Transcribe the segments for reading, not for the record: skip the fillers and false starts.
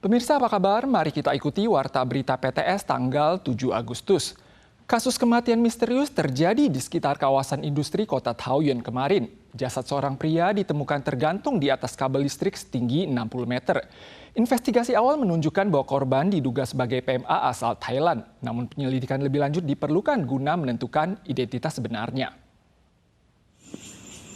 Pemirsa apa kabar? Mari kita ikuti Warta Berita PTS tanggal 7 Agustus. Kasus kematian misterius terjadi di sekitar kawasan industri kota Taoyuan kemarin. Jasad seorang pria ditemukan tergantung di atas kabel listrik setinggi 60 meter. Investigasi awal menunjukkan bahwa korban diduga sebagai PMA asal Thailand. Namun penyelidikan lebih lanjut diperlukan guna menentukan identitas sebenarnya.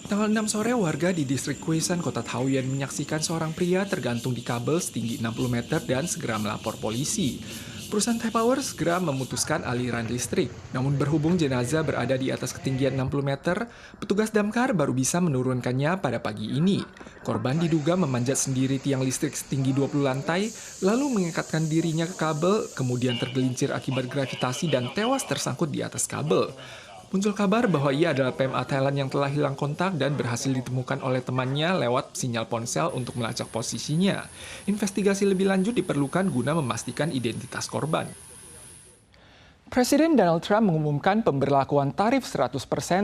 Tanggal 6 sore, warga di distrik Kwesan, kota Taoyuan menyaksikan seorang pria tergantung di kabel setinggi 60 meter dan segera melapor polisi. Perusahaan Thai Power segera memutuskan aliran listrik. Namun berhubung jenazah berada di atas ketinggian 60 meter, petugas damkar baru bisa menurunkannya pada pagi ini. Korban diduga memanjat sendiri tiang listrik setinggi 20 lantai, lalu mengikatkan dirinya ke kabel, kemudian tergelincir akibat gravitasi dan tewas tersangkut di atas kabel. Muncul kabar bahwa ia adalah PMA Thailand yang telah hilang kontak dan berhasil ditemukan oleh temannya lewat sinyal ponsel untuk melacak posisinya. Investigasi lebih lanjut diperlukan guna memastikan identitas korban. Presiden Donald Trump mengumumkan pemberlakuan tarif 100%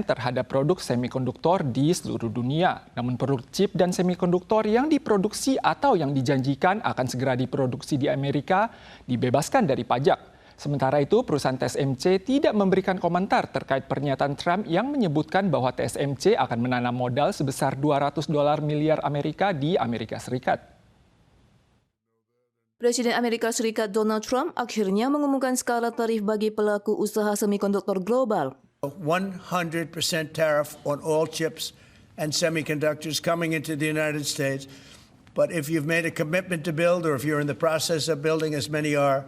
terhadap produk semikonduktor di seluruh dunia. Namun produk chip dan semikonduktor yang diproduksi atau yang dijanjikan akan segera diproduksi di Amerika dibebaskan dari pajak. Sementara itu, perusahaan TSMC tidak memberikan komentar terkait pernyataan Trump yang menyebutkan bahwa TSMC akan menanam modal sebesar $200 miliar Amerika di Amerika Serikat. Presiden Amerika Serikat Donald Trump akhirnya mengumumkan skala tarif bagi pelaku usaha semikonduktor global. 100% tariff on all chips and semiconductors coming into the United States. But if you've made a commitment to build, or if you're in the process of building, as many are,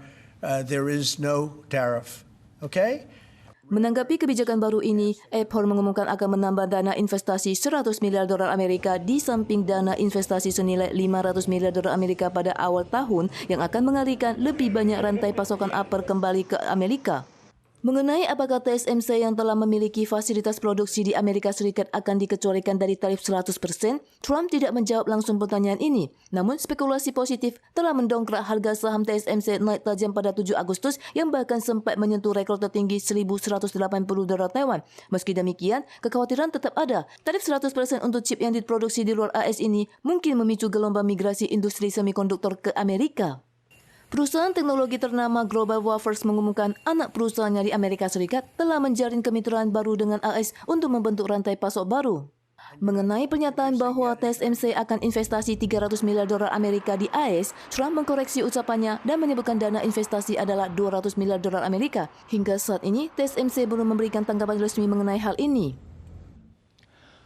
there is no tariff. Okay? Menanggapi kebijakan baru ini, Apple mengumumkan akan menambah dana investasi $100 miliar Amerika di samping dana investasi senilai $500 miliar Amerika pada awal tahun yang akan mengalihkan lebih banyak rantai pasokan Apple kembali ke Amerika. Mengenai apakah TSMC yang telah memiliki fasilitas produksi di Amerika Serikat akan dikecualikan dari tarif 100%, Trump tidak menjawab langsung pertanyaan ini. Namun spekulasi positif telah mendongkrak harga saham TSMC naik tajam pada 7 Agustus yang bahkan sempat menyentuh rekor tertinggi $1.180 Taiwan. Meski demikian, kekhawatiran tetap ada. Tarif 100% untuk chip yang diproduksi di luar AS ini mungkin memicu gelombang migrasi industri semikonduktor ke Amerika. Perusahaan teknologi ternama GlobalWafers mengumumkan anak perusahaannya di Amerika Serikat telah menjalin kemitraan baru dengan AS untuk membentuk rantai pasok baru. Mengenai pernyataan bahwa TSMC akan investasi $300 miliar Amerika di AS, Trump mengkoreksi ucapannya dan menyebutkan dana investasi adalah $200 miliar Amerika. Hingga saat ini, TSMC belum memberikan tanggapan resmi mengenai hal ini.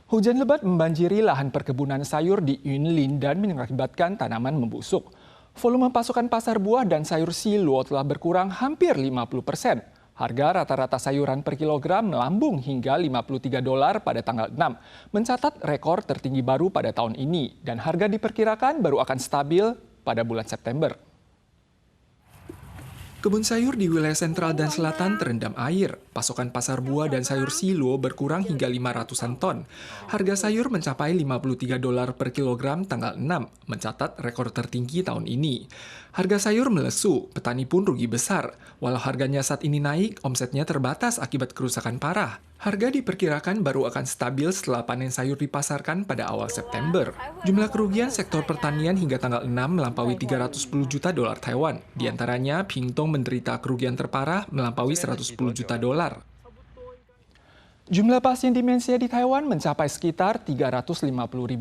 Hujan lebat membanjiri lahan perkebunan sayur di Yunlin dan mengakibatkan tanaman membusuk. Volume pasokan pasar buah dan sayur siluo telah berkurang hampir 50%. Harga rata-rata sayuran per kilogram melambung hingga $53 pada tanggal 6, mencatat rekor tertinggi baru pada tahun ini, dan harga diperkirakan baru akan stabil pada bulan September. Kebun sayur di wilayah sentral dan selatan terendam air. Pasokan pasar buah dan sayur siluo berkurang hingga 500-an ton. Harga sayur mencapai $53 per kilogram tanggal 6, mencatat rekor tertinggi tahun ini. Harga sayur melesu, petani pun rugi besar. Walau harganya saat ini naik, omsetnya terbatas akibat kerusakan parah. Harga diperkirakan baru akan stabil setelah panen sayur dipasarkan pada awal September. Jumlah kerugian sektor pertanian hingga tanggal 6 melampaui $310 juta Taiwan. Di antaranya, Pingtong menderita kerugian terparah melampaui $110 juta. Jumlah pasien demensia di Taiwan mencapai sekitar 350.000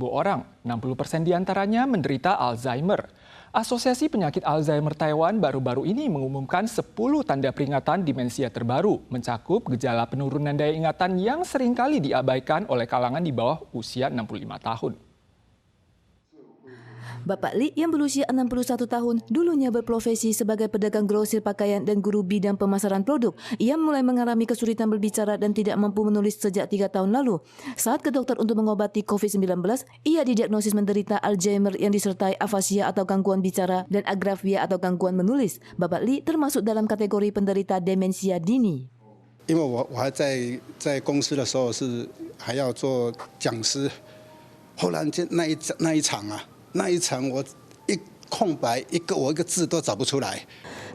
orang. 60% diantaranya menderita Alzheimer. Asosiasi Penyakit Alzheimer Taiwan baru-baru ini mengumumkan 10 tanda peringatan demensia terbaru, mencakup gejala penurunan daya ingatan yang seringkali diabaikan oleh kalangan di bawah usia 65 tahun. Bapak Li yang berusia 61 tahun dulunya berprofesi sebagai pedagang grosir pakaian dan guru bidang pemasaran produk. Ia mulai mengalami kesulitan berbicara dan tidak mampu menulis sejak 3 tahun lalu. Saat ke dokter untuk mengobati COVID-19, ia didiagnosis menderita Alzheimer yang disertai afasia atau gangguan bicara dan agrafia atau gangguan menulis. Bapak Li termasuk dalam kategori penderita demensia dini. 因为我还在公司的时候是还要做讲师，后来那一场我一空白我一个字都找不出来。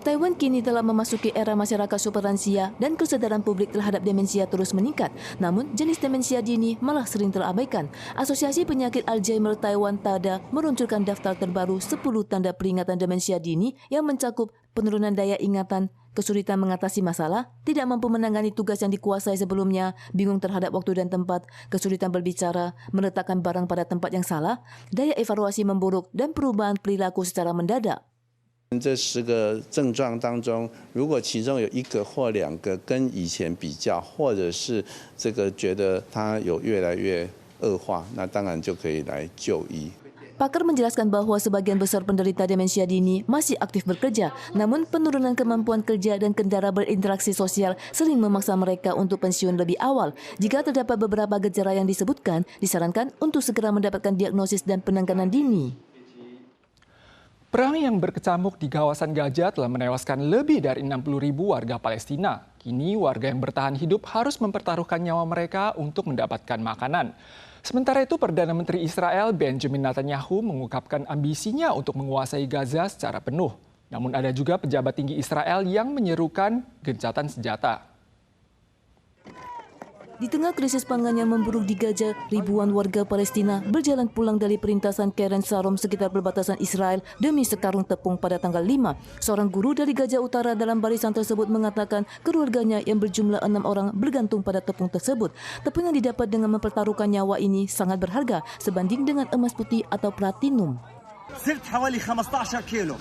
Taiwan kini telah memasuki era masyarakat superlansia dan kesadaran publik terhadap demensia terus meningkat. Namun, jenis demensia dini malah sering terabaikan. Asosiasi Penyakit Alzheimer Taiwan TADA meluncurkan daftar terbaru 10 tanda peringatan demensia dini yang mencakup penurunan daya ingatan, kesulitan mengatasi masalah, tidak mampu menangani tugas yang dikuasai sebelumnya, bingung terhadap waktu dan tempat, kesulitan berbicara, meletakkan barang pada tempat yang salah, daya evaluasi memburuk, dan perubahan perilaku secara mendadak. 这10个症状当中，如果其中有1个或2个跟以前比较，或者是这个觉得它有越来越恶化，那当然就可以来就医。 Pakar menjelaskan bahwa sebagian besar penderita demensia dini masih aktif bekerja, namun penurunan kemampuan kerja dan kendala berinteraksi sosial sering memaksa mereka untuk pensiun lebih awal. Jika terdapat beberapa gejala yang disebutkan, disarankan untuk segera mendapatkan diagnosis dan penanganan dini. Perang yang berkecamuk di kawasan Gaza telah menewaskan lebih dari 60.000 warga Palestina. Kini warga yang bertahan hidup harus mempertaruhkan nyawa mereka untuk mendapatkan makanan. Sementara itu, Perdana Menteri Israel Benjamin Netanyahu mengungkapkan ambisinya untuk menguasai Gaza secara penuh. Namun ada juga pejabat tinggi Israel yang menyerukan gencatan senjata. Di tengah krisis pangan yang memburuk di Gaza, ribuan warga Palestina berjalan pulang dari perintasan Keren Sarom sekitar perbatasan Israel demi sekarung tepung pada tanggal 5. Seorang guru dari Gaza Utara dalam barisan tersebut mengatakan keluarganya yang berjumlah 6 orang bergantung pada tepung tersebut. Tepung yang didapat dengan mempertaruhkan nyawa ini sangat berharga sebanding dengan emas putih atau platinum. صرت حوالي 15 كيلو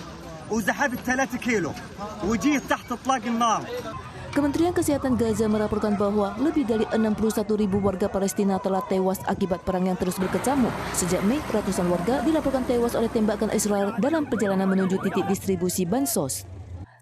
وذهبت 3 كيلو وجيت تحت اطلاق النار. Kementerian Kesehatan Gaza melaporkan bahwa lebih dari 61.000 warga Palestina telah tewas akibat perang yang terus berkecamuk. Sejak Mei, ratusan warga dilaporkan tewas oleh tembakan Israel dalam perjalanan menuju titik distribusi bansos.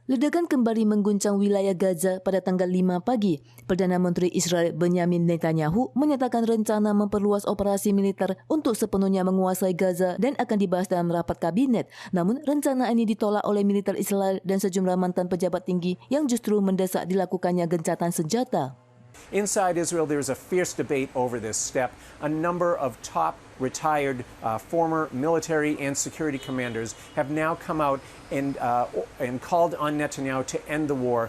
Ledakan kembali mengguncang wilayah Gaza pada tanggal 5 pagi. Perdana Menteri Israel Benjamin Netanyahu menyatakan rencana memperluas operasi militer untuk sepenuhnya menguasai Gaza dan akan dibahas dalam rapat kabinet. Namun rencana ini ditolak oleh militer Israel dan sejumlah mantan pejabat tinggi yang justru mendesak dilakukannya gencatan senjata. Inside Israel, there is a fierce debate over this step. A number of top retired former military and security commanders have now come out and called on Netanyahu to end the war.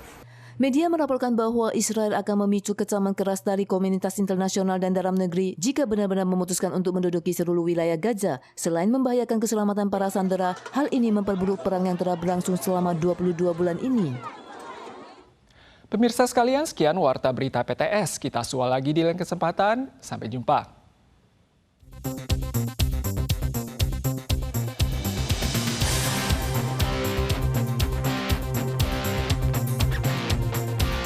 Media melaporkan bahwa Israel akan memicu kecaman keras dari komunitas internasional dan dalam negeri jika benar-benar memutuskan untuk menduduki seluruh wilayah Gaza. Selain membahayakan keselamatan para sandera, hal ini memperburuk perang yang telah berlangsung selama 22 bulan ini. Pemirsa sekalian, sekian Warta Berita PTS. Kita sual lagi di lain kesempatan. Sampai jumpa.